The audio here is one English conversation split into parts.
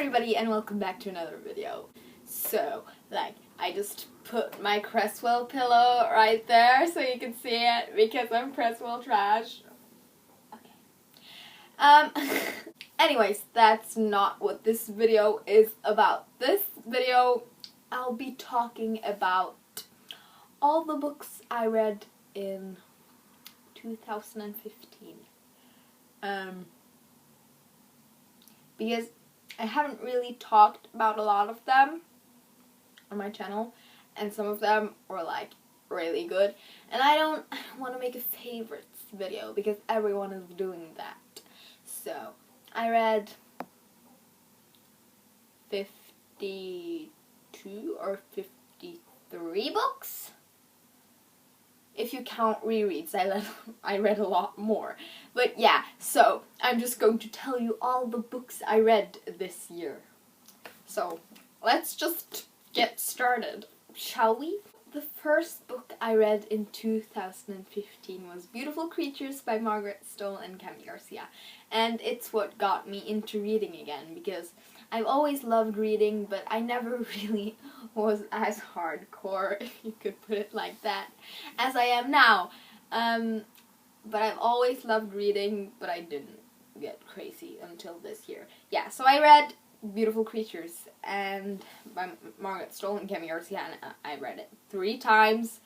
everybody and welcome back to another video. So, I just put my Cresswell pillow right there so you can see it because I'm Cresswell trash. Okay. Anyways, that's not what this video is about. This video, I'll be talking about all the books I read in 2015. Because I haven't really talked about a lot of them on my channel, and some of them were really good, and I don't want to make a favorites video because everyone is doing that. So I read 52 or 53 books. If you count rereads, I read a lot more. But yeah, so I'm just going to tell you all the books I read this year. So let's just get started, shall we? The first book I read in 2015 was Beautiful Creatures by Margaret Stoll and Cami Garcia. And it's what got me into reading again, because I've always loved reading, but I never really was as hardcore, if you could put it like that, as I am now. But I've always loved reading, but I didn't get crazy until this year. Yeah, so I read Beautiful Creatures and by Margaret Stoll and Cami Garcia, and I read it 3 times.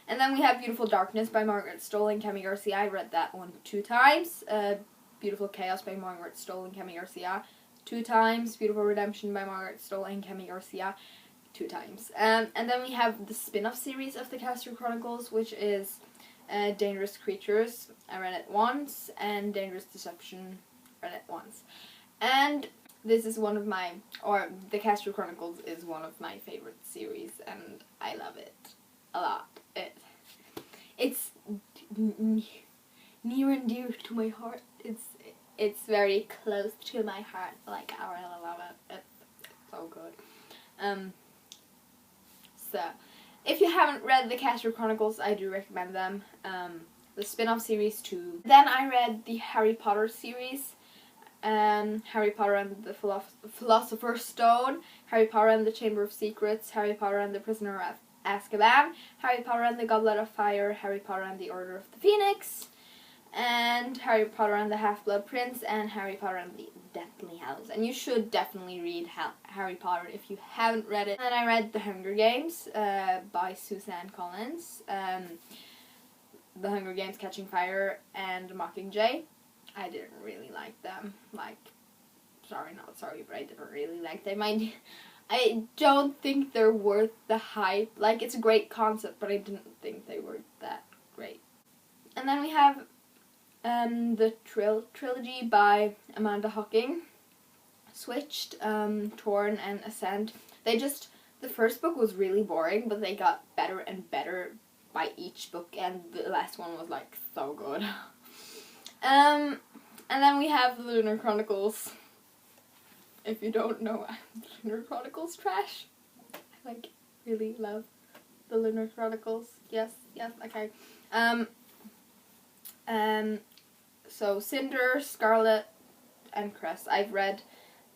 And then we have Beautiful Darkness by Margaret Stoll and Cami Garcia. I read that one 2 times. Beautiful Chaos by Margaret Stoll and Cami Garcia 2 times. Beautiful Redemption by Margaret Stoll and Cami Garcia 2 times. And then we have the spin-off series of the Castro Chronicles, which is Dangerous Creatures. I read it once, and Dangerous Deception, read it once. And this is one of my, or the Castro Chronicles is one of my favorite series, and I love it a lot. It's near and dear to my heart. It's very close to my heart. I really love it. It's so good. So if you haven't read the Castro Chronicles, I do recommend them. The spin-off series too. Then I read the Harry Potter series. Harry Potter and the Philosopher's Stone, Harry Potter and the Chamber of Secrets, Harry Potter and the Prisoner of Azkaban, Harry Potter and the Goblet of Fire, Harry Potter and the Order of the Phoenix, and Harry Potter and the Half-Blood Prince, and Harry Potter and the Deathly Hallows. And you should definitely read Harry Potter if you haven't read it. And then I read The Hunger Games by Suzanne Collins, The Hunger Games, Catching Fire, and Mockingjay. I didn't really like them. Sorry, not sorry, but I didn't really like them. I don't think they're worth the hype. It's a great concept, but I didn't think they were that great. And then we have the trilogy by Amanda Hocking, Switched, Torn, and Ascent. The first book was really boring, but they got better and better by each book, and the last one was so good. And then we have the Lunar Chronicles. If you don't know, Lunar Chronicles trash. I really love the Lunar Chronicles. Yes, okay. So Cinder, Scarlet, and Cress. I've read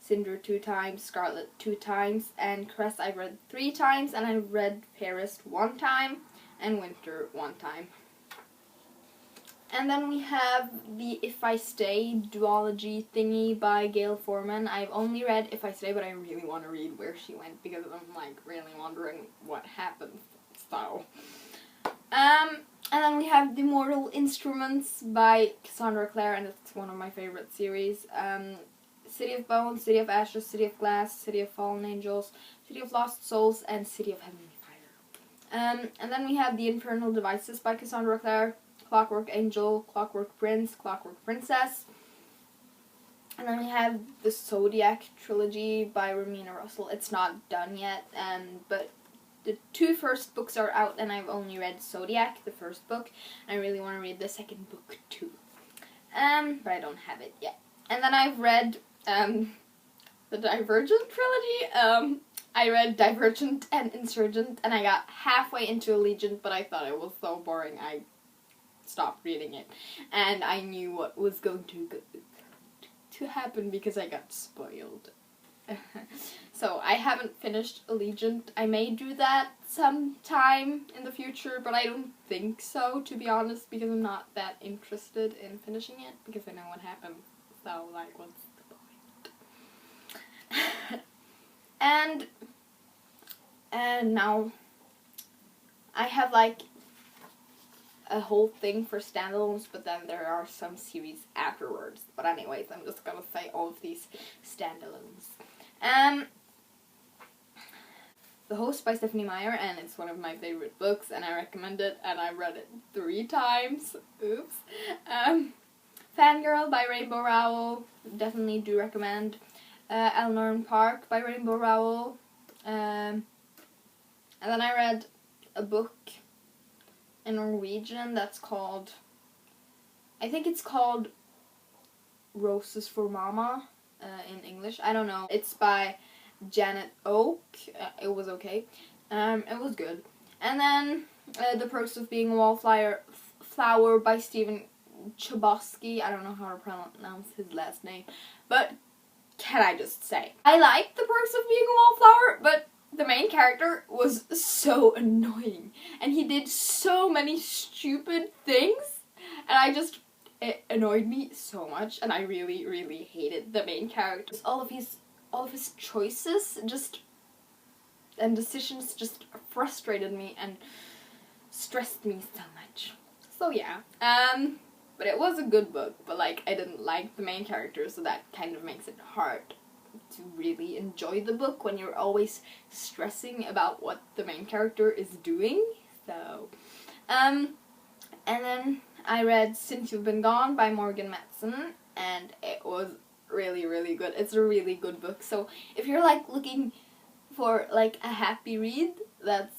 Cinder 2 times, Scarlet 2 times, and Cress I've read 3 times, and I've read Paris 1 time, and Winter 1 time. And then we have the If I Stay duology thingy by Gail Forman. I've only read If I Stay, but I really want to read Where She Went because I'm really wondering what happened. So, and then we have The Mortal Instruments by Cassandra Clare, and it's one of my favorite series. City of Bones, City of Ashes, City of Glass, City of Fallen Angels, City of Lost Souls, and City of Heavenly Fire. And then we have The Infernal Devices by Cassandra Clare, Clockwork Angel, Clockwork Prince, Clockwork Princess. And then we have the Zodiac trilogy by Romina Russell. It's not done yet, but the 2 first books are out, and I've only read Zodiac, the first book. I really want to read the second book too. But I don't have it yet. And then I've read the Divergent trilogy. I read Divergent and Insurgent, and I got halfway into Allegiant, but I thought it was so boring I stopped reading it, and I knew what was going to to happen because I got spoiled. So I haven't finished Allegiant. I may do that sometime in the future, but I don't think so, to be honest, because I'm not that interested in finishing it, because I know what happens. So, like, what's the point? And now I have, like, a whole thing for standalones, but then there are some series afterwards. But anyways, I'm just gonna say all of these standalones. The Host by Stephanie Meyer, and it's one of my favorite books, and I recommend it, and I read it 3 times. Oops. Fangirl by Rainbow Rowell, definitely do recommend. Elnorn Park by Rainbow Rowell. And then I read a book in Norwegian that's called, I think it's called Roses for Mama in English. I don't know. It's by Janet Oak. It was okay. It was good. And then The Perks of Being a Wallflower by Stephen Chbosky. I don't know how to pronounce his last name, but can I just say, I like The Perks of Being a Wallflower, but the main character was so annoying, and he did so many stupid things, and it annoyed me so much, and I really, really hated the main character. All of his choices and decisions just frustrated me and stressed me so much. So yeah, but it was a good book, but like I didn't like the main character, so that kind of makes it hard to really enjoy the book when you're always stressing about what the main character is doing. So, and then I read Since You've Been Gone by Morgan Matson, and it was really, really good. It's a really good book. So if you're like looking for like a happy read, that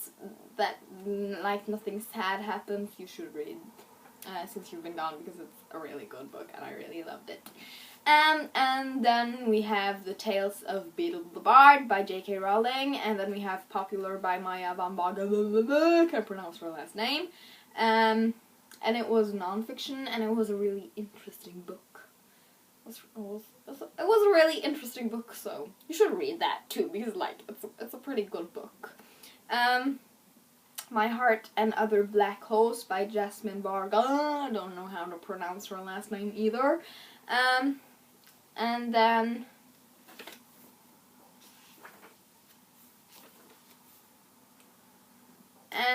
like nothing sad happens, you should read Since You've Been Gone, because it's a really good book and I really loved it. And then we have The Tales of Beetle the Bard by J.K. Rowling, and then we have Popular by Maya van Baga, can't pronounce her last name. And it was non-fiction, and it was a really interesting book. It was a really interesting book, so you should read that too, because like it's a pretty good book. My Heart and Other Black Holes by Jasmine Barga. I don't know how to pronounce her last name either. And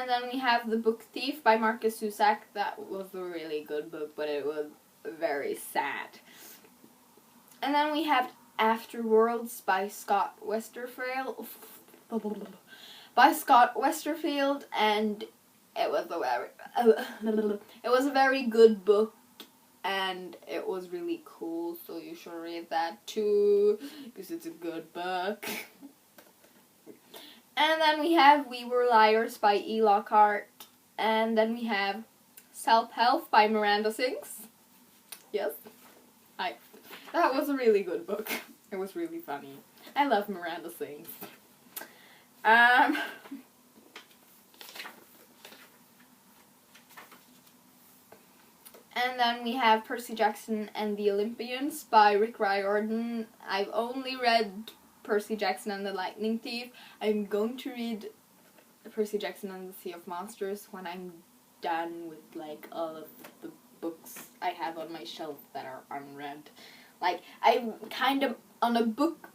then we have The Book Thief by Marcus Zusak. That was a really good book, but it was very sad. And then we have Afterworlds by Scott Westerfield. And it was a very good book, and it was really cool, so you should read that too, because it's a good book. And then we have We Were Liars by E. Lockhart, and then we have Self-Help by Miranda Sings. Yes, that was a really good book. It was really funny. I love Miranda Sings. And then we have Percy Jackson and the Olympians by Rick Riordan. I've only read Percy Jackson and the Lightning Thief. I'm going to read Percy Jackson and the Sea of Monsters when I'm done with like all of the books I have on my shelf that are unread. Like, I'm kind of on a book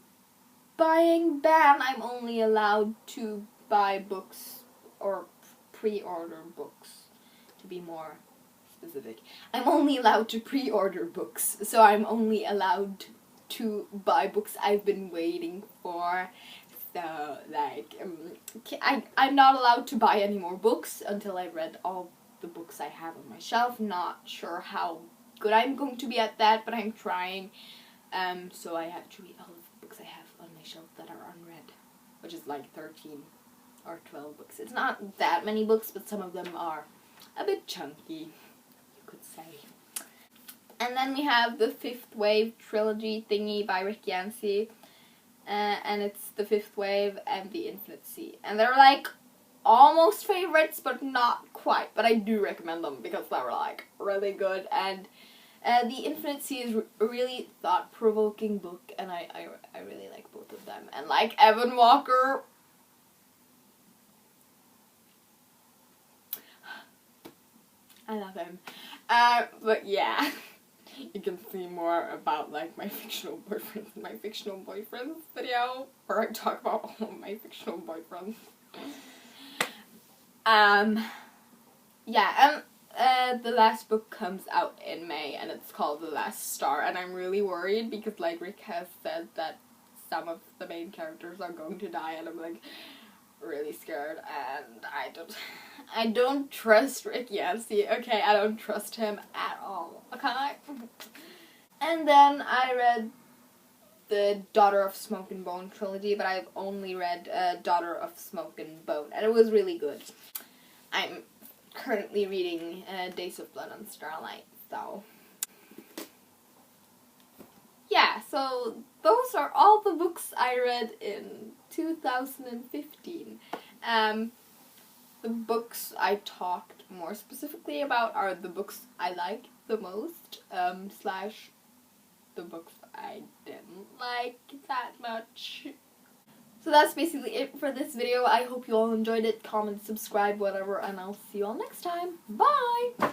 buying ban. I'm only allowed to buy books or pre-order books, to be more specific. I'm only allowed to pre-order books, so I'm only allowed to buy books I've been waiting for. So, like, I'm not allowed to buy any more books until I've read all the books I have on my shelf. Not sure how good I'm going to be at that, but I'm trying. So I have to read all of the books I have on my shelf that are unread, which is like 13 or 12 books. It's not that many books, but some of them are a bit chunky, you could say. And then we have the Fifth Wave trilogy thingy by Rick Yancey. And it's The Fifth Wave and The Infinite Sea. And they're like almost favorites, but not quite. But I do recommend them because they were like really good. And The Infinite Sea is a really thought-provoking book, and I really like both of them. And like Evan Walker, I love him. But yeah, you can see more about like my fictional boyfriends in my fictional boyfriends video, where I talk about all of my fictional boyfriends. Yeah, the last book comes out in May, and it's called The Last Star, and I'm really worried because, like, Rick has said that some of the main characters are going to die, and I'm, like, really scared, and I don't trust Rick Yancey, okay? I don't trust him at all, okay? And then I read the Daughter of Smoke and Bone trilogy, but I've only read Daughter of Smoke and Bone, and it was really good. I'm currently reading Days of Blood and Starlight, so yeah, so those are all the books I read in 2015. The books I talked more specifically about are the books I liked the most, slash the books I didn't like that much. So that's basically it for this video. I hope you all enjoyed it. Comment, subscribe, whatever, and I'll see you all next time. Bye!